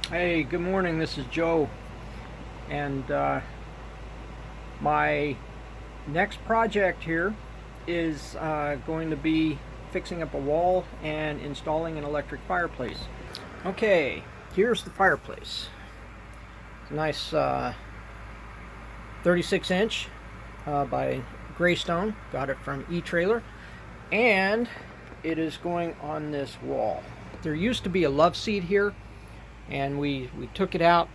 Hey, good morning. This is Joe, and my next project here is going to be fixing up a wall and installing an electric fireplace. Okay, here's the fireplace. It's a nice 36 inch by Graystone. Got it from E-Trailer, and it is going on this wall. There used to be a love seat here, and we took it out,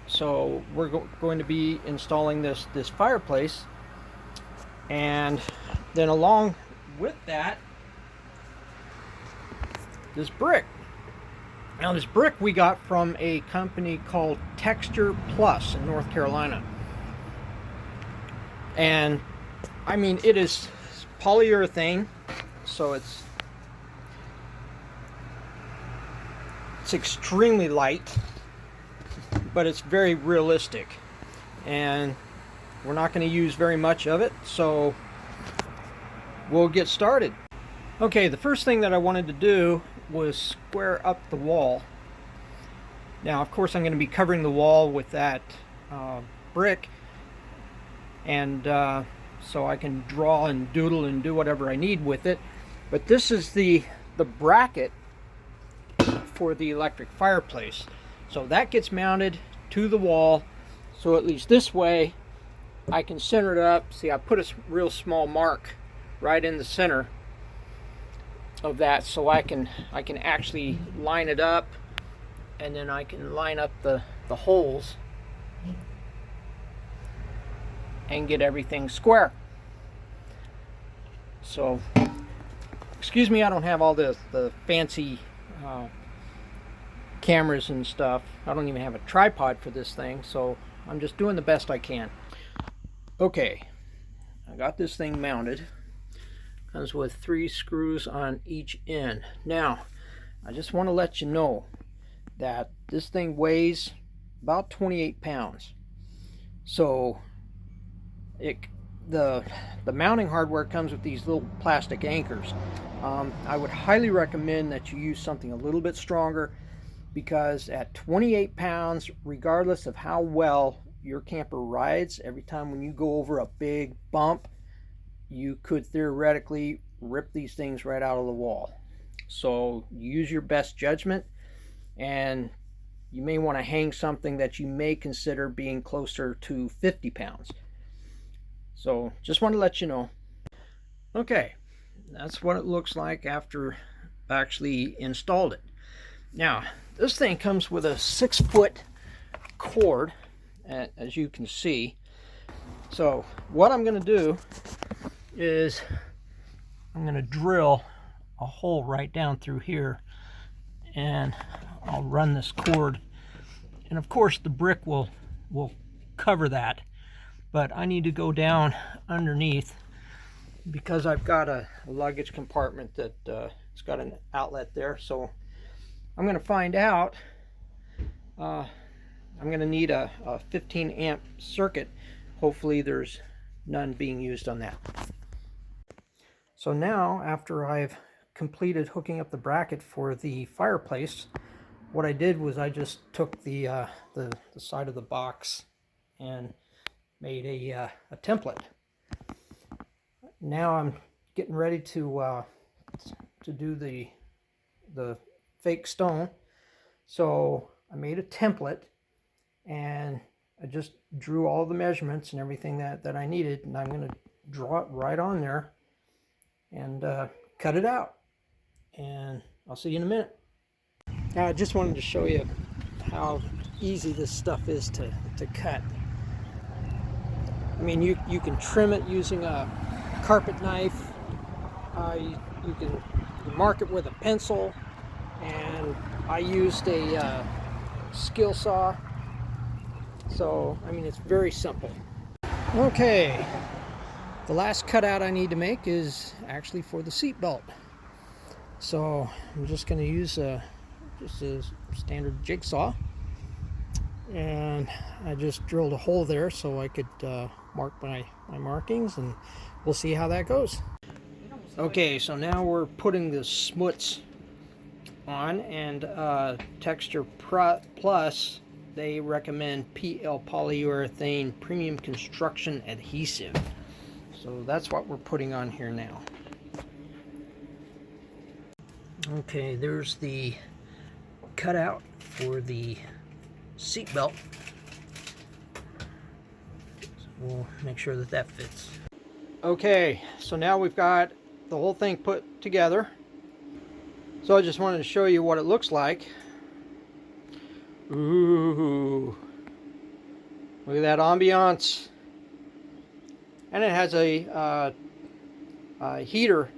so we're going to be installing this fireplace, and then along with that, this brick. Now, this brick we got from a company called Texture Plus in North Carolina, and I mean, it is polyurethane, so it's extremely light, but it's very realistic, and we're not going to use very much of it, so we'll get started. Okay, the first thing that I wanted to do was square up the wall. Now, of course, I'm going to be covering the wall with that brick, and so I can draw and doodle and do whatever I need with it. But this is the bracket for the electric fireplace, so that gets mounted to the wall, so at least this way I can center it up. See, I put a real small mark right in the center of that, so I can actually line it up, and then I can line up the holes and get everything square. So excuse me, I don't have all the fancy cameras and stuff. I don't even have a tripod for this thing, so I'm just doing the best I can. Okay, I got this thing mounted. Comes with 3 screws on each end. Now, I just want to let you know that this thing weighs about 28 pounds. So the mounting hardware comes with these little plastic anchors. I would highly recommend that you use something a little bit stronger, because at 28 pounds, regardless of how well your camper rides, every time when you go over a big bump, you could theoretically rip these things right out of the wall. So use your best judgment, and you may want to hang something that you may consider being closer to 50 pounds. So just want to let you know. Okay, that's what it looks like after I actually installed it. Now, this thing comes with a 6-foot cord, as you can see. So what I'm going to do is I'm going to drill a hole right down through here, and I'll run this cord, and of course the brick will cover that, but I need to go down underneath because I've got a luggage compartment that it's got an outlet there. So I'm going to find out. I'm going to need a 15 amp circuit. Hopefully there's none being used on that. So now, after I've completed hooking up the bracket for the fireplace, what I did was I just took the side of the box and made a template. Now I'm getting ready to do the fake stone. So I made a template, and I just drew all the measurements and everything that I needed, and I'm going to draw it right on there and cut it out, and I'll see you in a minute. Now, I just wanted to show you how easy this stuff is to cut. I mean, you can trim it using a carpet knife. You can mark it with a pencil, and I used a skill saw. So, I mean, it's very simple. Okay, the last cutout I need to make is actually for the seat belt. So I'm just going to use just a standard jigsaw, and I just drilled a hole there so I could mark my markings, and we'll see how that goes. Okay, so now we're putting the smuts on, and Texture Plus, they recommend PL polyurethane premium construction adhesive. So that's what we're putting on here now. Okay, there's the cutout for the seat belt. So we'll make sure that that fits. Okay, so now we've got the whole thing put together. So I just wanted to show you what it looks like. Ooh, look at that ambiance. And it has a heater,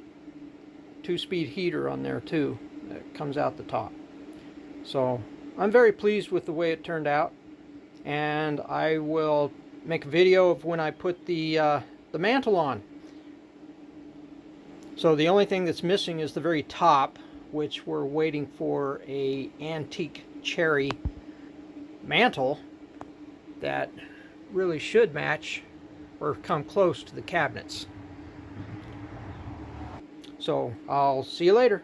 2-speed heater on there too, that comes out the top. So I'm very pleased with the way it turned out, and I will make a video of when I put the mantle on. So the only thing that's missing is the very top, which we're waiting for a antique cherry mantle that really should match or come close to the cabinets. So I'll see you later.